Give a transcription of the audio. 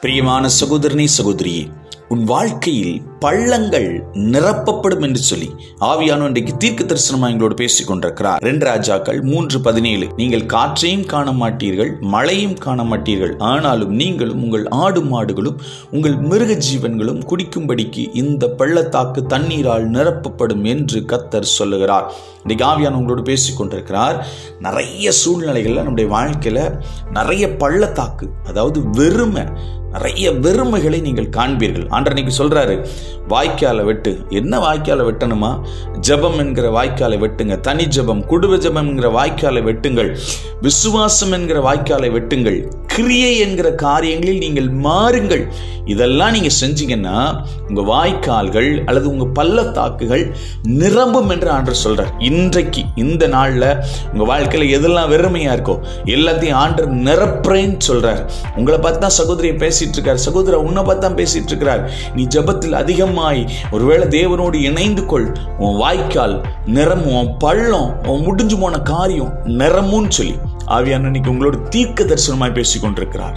பிரியமான சகோதரனே, சகோதரியே, உன் வாழ்க்கையில் பள்ளங்கள் நிரப்பப்படும் என்று சொல்லி ஆவியானவர் இன்றைக்கு தீர்க்க தரிசனமாக எங்களோடு பேசிக் கொண்டிருக்கிறார். 2 ராஜாக்கள் 3:17. நீங்கள் காற்றையும் காண மாட்டீர்கள், மழையும் காண மாட்டீர்கள், ஆனாலும் நீங்களும் உங்கள் ஆடு மாடுகளும் உங்கள் மிருக ஜீவன்களும் குடிக்கும்படிக்கு இந்த பள்ளத்தாக்கு தண்ணீரால் நிரப்பப்படும் என்று கர்த்தர் சொல்லுகிறார். இன்றைக்கு ஆவியானவர் உங்களோடு பேசிக் கொண்டிருக்கிறார். நிறைய சூழ்நிலைகள்ல நம்முடைய வாழ்க்கையில நிறைய பள்ளத்தாக்கு, அதாவது நிறைய வெறுமைகளை நீங்கள் காண்பீர்கள். ஆண்டவர் இன்னைக்கு சொல்றாரு, வாய்க்காலை வெட்டு. என்ன வாய்க்காலை வெட்டணுமா? ஜெபம் என்கிற வாய்க்காலை வெட்டுங்க. தனி ஜெபம், குடும்ப ஜெபம் என்கிற வாய்க்காலை வெட்டுங்கள். விசுவாசம் என்கிற வாய்க்காலை வெட்டுங்கள். கிரியை என்கிற காரியங்களில் நீங்கள் மாறுங்கள். இதெல்லாம் நீங்க செஞ்சீங்கன்னா உங்க வாய்க்கால்கள் அல்லது உங்க பள்ளத்தாக்குகள் நிரம்பும் என்று ஆண்டவர் சொல்றார். இன்றைக்கு இந்த நாள்ல உங்க வாழ்க்கையில எதெல்லாம் வெறுமையா இருக்கோ எல்லாத்தையும் ஆண்டவர் நிரப்புறேன்னு சொல்றாரு. உங்களை பார்த்து தான் சகோதரியை பேசிட்டு இருக்காரு. சகோதரா, உன்னை பார்த்து தான் பேசிட்டு இருக்கிறார். நீ ஜெபத்தில் அதிகமாய் ஒருவேளை தேவனோடு இணைந்து கொள். உன் வாய்க்கால் நிரம்பும், உன் பள்ளம், உன் முடிஞ்சு போன காரியம் நிரம்பும்னு சொல்லி ஆவியானவர் இன்னைக்கு உங்களோட தீர்க்க தரிசனமாய் பேசிக் கொண்டிருக்கிறார்.